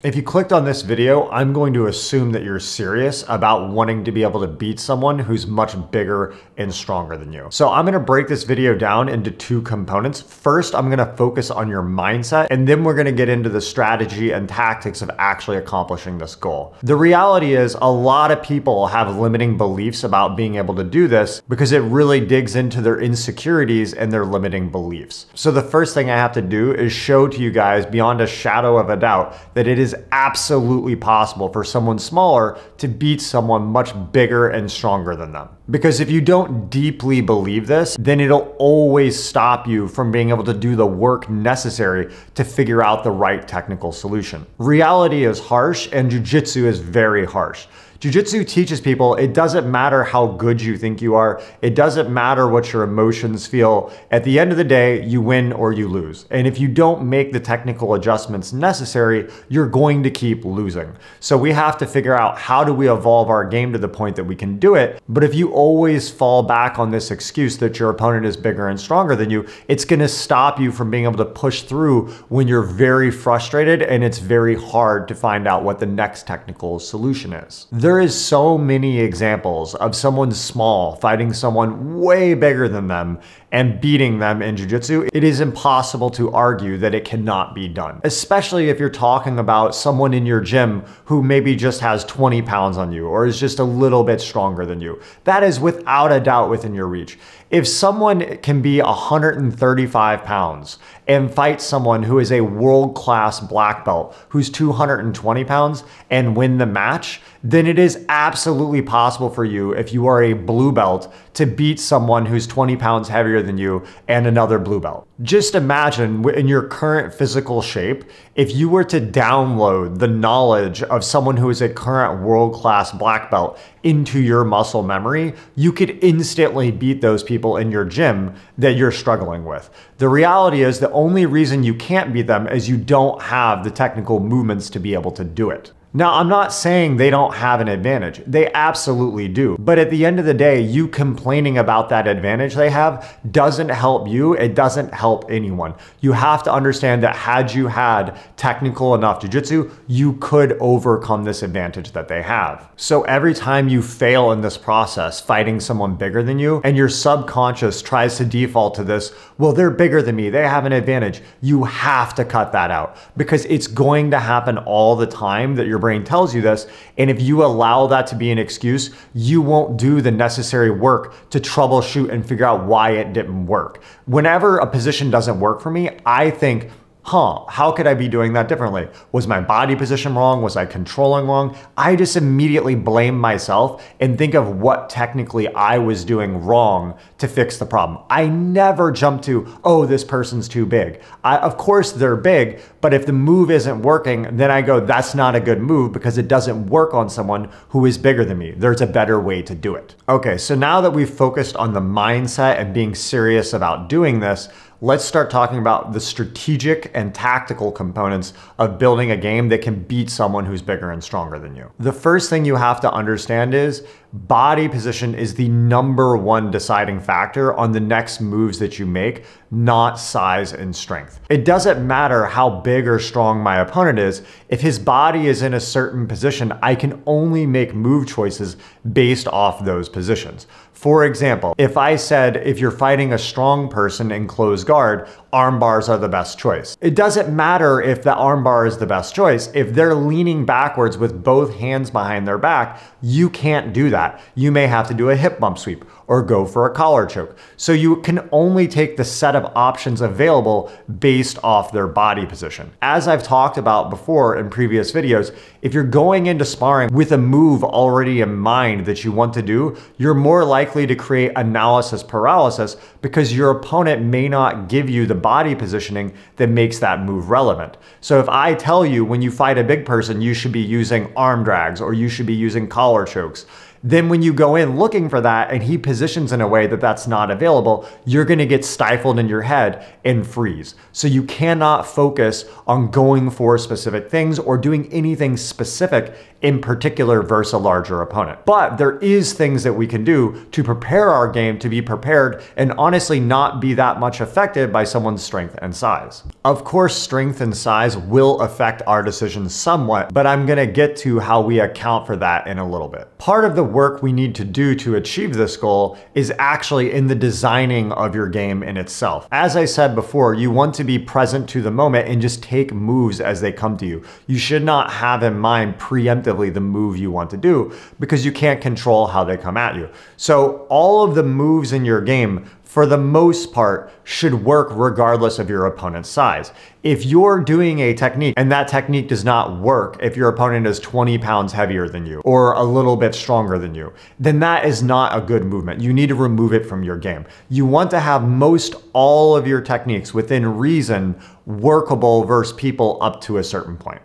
If you clicked on this video, I'm going to assume that you're serious about wanting to be able to beat someone who's much bigger and stronger than you. So I'm gonna break this video down into two components. First, I'm gonna focus on your mindset, and then we're gonna get into the strategy and tactics of actually accomplishing this goal. The reality is a lot of people have limiting beliefs about being able to do this because it really digs into their insecurities and their limiting beliefs. So the first thing I have to do is show to you guys beyond a shadow of a doubt that it is absolutely possible for someone smaller to beat someone much bigger and stronger than them. Because if you don't deeply believe this, then it'll always stop you from being able to do the work necessary to figure out the right technical solution. Reality is harsh and jujitsu is very harsh. Jiu-Jitsu teaches people it doesn't matter how good you think you are. It doesn't matter what your emotions feel. At the end of the day, you win or you lose. And if you don't make the technical adjustments necessary, you're going to keep losing. So we have to figure out how do we evolve our game to the point that we can do it. But if you always fall back on this excuse that your opponent is bigger and stronger than you, it's going to stop you from being able to push through when you're very frustrated and it's very hard to find out what the next technical solution is. There is so many examples of someone small fighting someone way bigger than them and beating them in jiu-jitsu. It is impossible to argue that it cannot be done, especially if you're talking about someone in your gym who maybe just has 20 pounds on you or is just a little bit stronger than you. That is without a doubt within your reach. If someone can be 135 pounds and fight someone who is a world-class black belt who's 220 pounds and win the match, then it is absolutely possible for you, if you are a blue belt, to beat someone who's 20 pounds heavier than you and another blue belt. Just imagine in your current physical shape, if you were to download the knowledge of someone who is a current world-class black belt into your muscle memory, you could instantly beat those people in your gym that you're struggling with. The reality is the only reason you can't beat them is you don't have the technical movements to be able to do it. Now, I'm not saying they don't have an advantage. They absolutely do. But at the end of the day, you complaining about that advantage they have doesn't help you. It doesn't help anyone. You have to understand that had you had technical enough jiu-jitsu, you could overcome this advantage that they have. So every time you fail in this process, fighting someone bigger than you, and your subconscious tries to default to this, well, they're bigger than me, they have an advantage. You have to cut that out because it's going to happen all the time that your brain tells you this, and if you allow that to be an excuse, you won't do the necessary work to troubleshoot and figure out why it didn't work. Whenever a position doesn't work for me, I think, how could I be doing that differently? Was my body position wrong? Was I controlling wrong? I just immediately blame myself and think of what technically I was doing wrong to fix the problem. I never jump to, oh, this person's too big. Of course they're big, but if the move isn't working, then I go, that's not a good move because it doesn't work on someone who is bigger than me. There's a better way to do it. Okay, so now that we've focused on the mindset and being serious about doing this, let's start talking about the strategic and tactical components of building a game that can beat someone who's bigger and stronger than you. The first thing you have to understand is body position is the #1 deciding factor on the next moves that you make, not size and strength. It doesn't matter how big or strong my opponent is. If his body is in a certain position, I can only make move choices based off those positions. For example, if I said, if you're fighting a strong person in closed guard, arm bars are the best choice. It doesn't matter if the arm bar is the best choice. If they're leaning backwards with both hands behind their back, you can't do that. You may have to do a hip bump sweep or go for a collar choke. So you can only take the set of options available based off their body position. As I've talked about before in previous videos, if you're going into sparring with a move already in mind that you want to do, you're more likely to create analysis paralysis because your opponent may not give you the body positioning that makes that move relevant. So if I tell you when you fight a big person, you should be using arm drags or you should be using collar chokes, Then when you go in looking for that and he positions in a way that that's not available, you're gonna get stifled in your head and freeze. So you cannot focus on going for specific things or doing anything specific in particular versus a larger opponent. But there is things that we can do to prepare our game to be prepared and honestly not be that much affected by someone's strength and size. Of course, strength and size will affect our decisions somewhat, but I'm gonna get to how we account for that in a little bit. Part of the work we need to do to achieve this goal is actually in the designing of your game in itself. As I said before, you want to be present to the moment and just take moves as they come to you. You should not have in mind preemptively the move you want to do because you can't control how they come at you. So all of the moves in your game, for the most part, should work regardless of your opponent's size. If you're doing a technique and that technique does not work if your opponent is 20 pounds heavier than you or a little bit stronger than you, then that is not a good movement. You need to remove it from your game. You want to have most all of your techniques within reason workable versus people up to a certain point.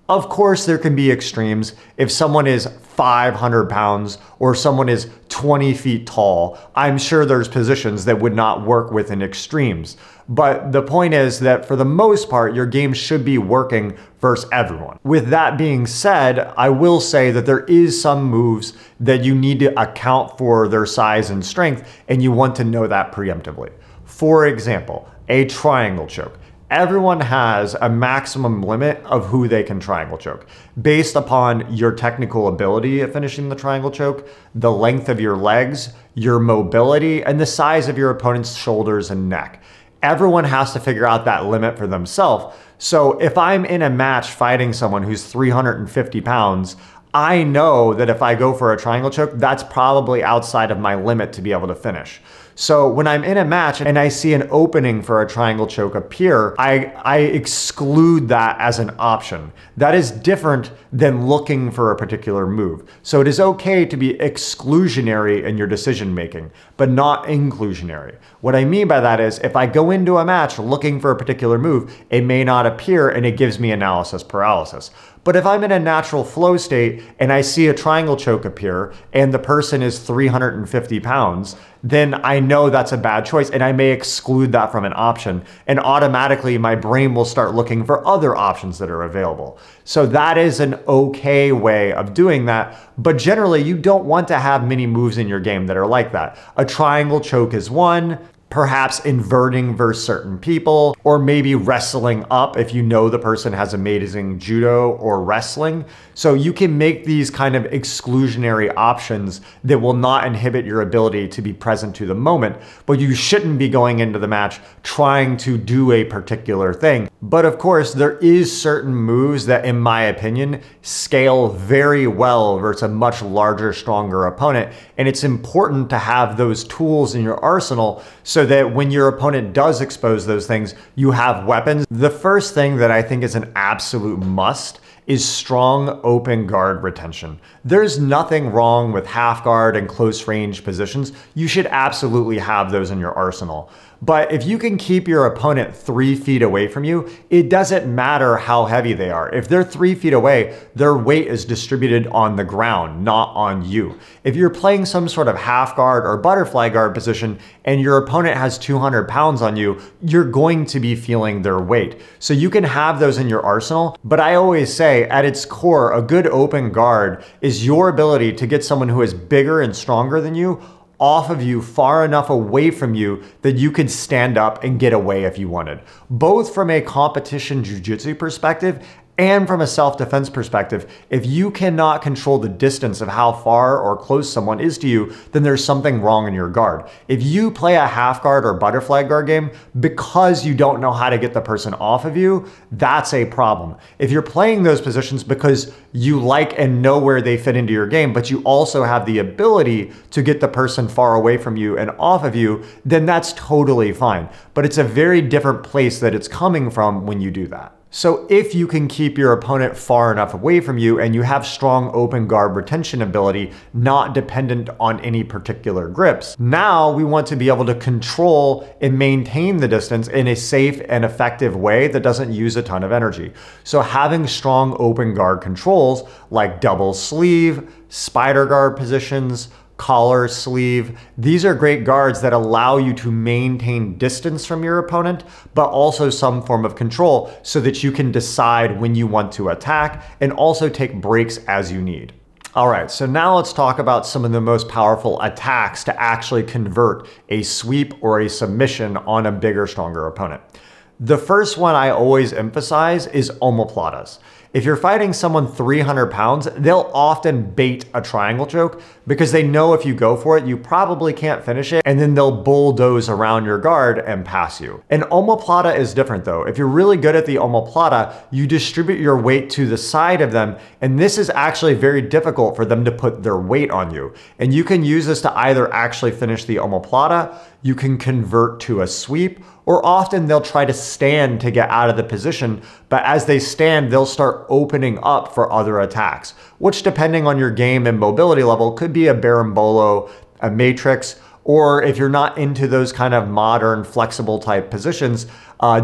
Of course, there can be extremes. If someone is 500 pounds or someone is 20 feet tall, I'm sure there's positions that would not work within extremes. But the point is that for the most part, your game should be working versus everyone. With that being said, I will say that there is some moves that you need to account for their size and strength, and you want to know that preemptively. For example, a triangle choke. Everyone has a maximum limit of who they can triangle choke based upon your technical ability at finishing the triangle choke, the length of your legs, your mobility, and the size of your opponent's shoulders and neck. Everyone has to figure out that limit for themselves. So if I'm in a match fighting someone who's 350 pounds, I know that if I go for a triangle choke, that's probably outside of my limit to be able to finish. So when I'm in a match and I see an opening for a triangle choke appear, I exclude that as an option. That is different than looking for a particular move. So it is okay to be exclusionary in your decision making, but not inclusionary. What I mean by that is if I go into a match looking for a particular move, it may not appear and it gives me analysis paralysis. But if I'm in a natural flow state and I see a triangle choke appear and the person is 350 pounds, then I know that's a bad choice and I may exclude that from an option, and automatically my brain will start looking for other options that are available. So that is an okay way of doing that, but generally you don't want to have many moves in your game that are like that. A triangle choke is one. Perhaps inverting versus certain people, or maybe wrestling up if you know the person has amazing judo or wrestling. So you can make these kind of exclusionary options that will not inhibit your ability to be present to the moment, but you shouldn't be going into the match trying to do a particular thing. But of course, there is certain moves that, in my opinion, scale very well versus a much larger, stronger opponent. And it's important to have those tools in your arsenal so that when your opponent does expose those things, you have weapons. The first thing that I think is an absolute must is strong open guard retention. There's nothing wrong with half guard and close range positions. You should absolutely have those in your arsenal. But if you can keep your opponent 3 feet away from you, it doesn't matter how heavy they are. If they're 3 feet away, their weight is distributed on the ground, not on you. If you're playing some sort of half guard or butterfly guard position and your opponent has 200 pounds on you, you're going to be feeling their weight. So you can have those in your arsenal, but I always say at its core, a good open guard is your ability to get someone who is bigger and stronger than you off of you, far enough away from you that you could stand up and get away if you wanted. Both from a competition jiu-jitsu perspective and from a self-defense perspective, if you cannot control the distance of how far or close someone is to you, then there's something wrong in your guard. If you play a half guard or butterfly guard game because you don't know how to get the person off of you, that's a problem. If you're playing those positions because you like and know where they fit into your game, but you also have the ability to get the person far away from you and off of you, then that's totally fine. But it's a very different place that it's coming from when you do that. So if you can keep your opponent far enough away from you and you have strong open guard retention ability, not dependent on any particular grips, now we want to be able to control and maintain the distance in a safe and effective way that doesn't use a ton of energy. So having strong open guard controls like double sleeve, spider guard positions, collar, sleeve. These are great guards that allow you to maintain distance from your opponent, but also some form of control so that you can decide when you want to attack and also take breaks as you need. All right, so now let's talk about some of the most powerful attacks to actually convert a sweep or a submission on a bigger, stronger opponent. The first one I always emphasize is omoplatas. If you're fighting someone 300 pounds, they'll often bait a triangle choke because they know if you go for it, you probably can't finish it, and then they'll bulldoze around your guard and pass you. An omoplata is different though. If you're really good at the omoplata, you distribute your weight to the side of them, and this is actually very difficult for them to put their weight on you. And you can use this to either actually finish the omoplata, you can convert to a sweep, or often they'll try to stand to get out of the position, but as they stand, they'll start opening up for other attacks, which depending on your game and mobility level could be a berimbolo, a matrix, or if you're not into those kind of modern flexible type positions,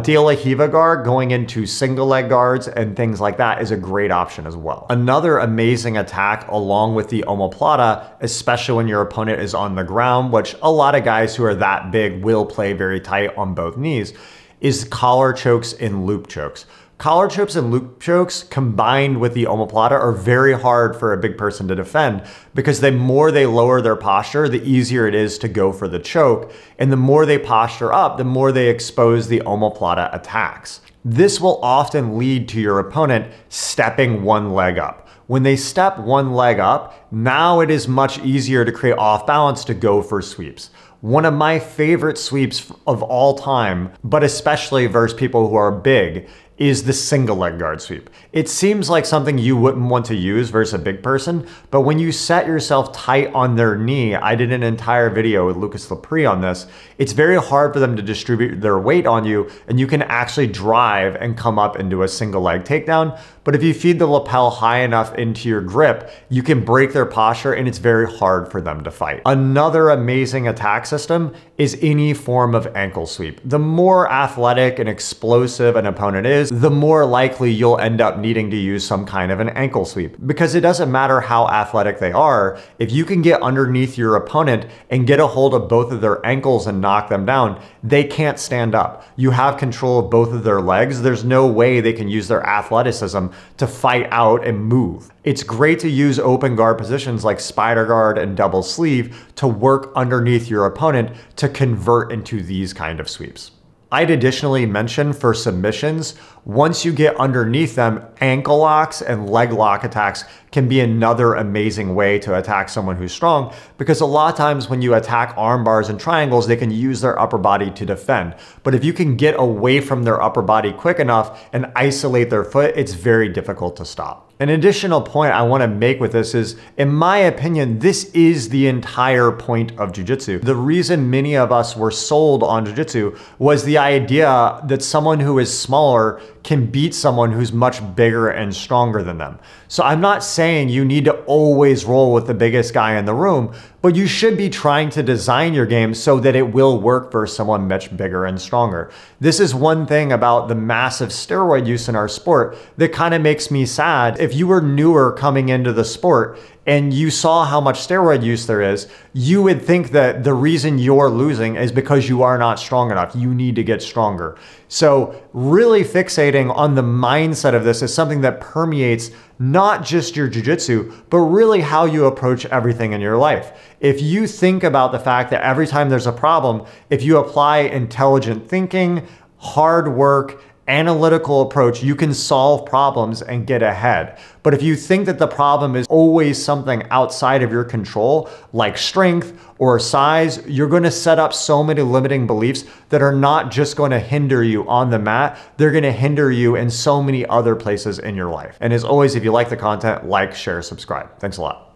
de la Riva guard going into single leg guards and things like that is a great option as well. Another amazing attack along with the omoplata, especially when your opponent is on the ground, which a lot of guys who are that big will play very tight on both knees, is collar chokes and loop chokes. Collar chokes and loop chokes combined with the omoplata are very hard for a big person to defend because the more they lower their posture, the easier it is to go for the choke. And the more they posture up, the more they expose the omoplata attacks. This will often lead to your opponent stepping one leg up. When they step one leg up, now it is much easier to create off balance to go for sweeps. One of my favorite sweeps of all time, but especially versus people who are big, is the single leg guard sweep. It seems like something you wouldn't want to use versus a big person, but when you set yourself tight on their knee, I did an entire video with Lucas Lepre on this, it's very hard for them to distribute their weight on you, and you can actually drive and come up into a single leg takedown. But if you feed the lapel high enough into your grip, you can break their posture and it's very hard for them to fight. Another amazing attack system is any form of ankle sweep. The more athletic and explosive an opponent is, the more likely you'll end up needing to use some kind of an ankle sweep. Because it doesn't matter how athletic they are, if you can get underneath your opponent and get a hold of both of their ankles and knock them down, they can't stand up. You have control of both of their legs. There's no way they can use their athleticism to fight out and move. It's great to use open guard positions like spider guard and double sleeve to work underneath your opponent to convert into these kind of sweeps. I'd additionally mention for submissions, once you get underneath them, ankle locks and leg lock attacks can be another amazing way to attack someone who's strong, because a lot of times when you attack arm bars and triangles, they can use their upper body to defend. But if you can get away from their upper body quick enough and isolate their foot, it's very difficult to stop. An additional point I want to make with this is, in my opinion, this is the entire point of jiu-jitsu. The reason many of us were sold on jiu-jitsu was the idea that someone who is smaller can beat someone who's much bigger and stronger than them. So I'm not saying you need to always roll with the biggest guy in the room, but you should be trying to design your game so that it will work for someone much bigger and stronger. This is one thing about the massive steroid use in our sport that kind of makes me sad. If you were newer coming into the sport and you saw how much steroid use there is, you would think that the reason you're losing is because you are not strong enough. You need to get stronger. So really fixating on the mindset of this is something that permeates not just your jiu-jitsu, but really how you approach everything in your life. If you think about the fact that every time there's a problem, if you apply intelligent thinking, hard work, analytical approach, you can solve problems and get ahead. But if you think that the problem is always something outside of your control, like strength or size, you're going to set up so many limiting beliefs that are not just going to hinder you on the mat, they're going to hinder you in so many other places in your life. And as always, if you like the content, like, share, subscribe. Thanks a lot.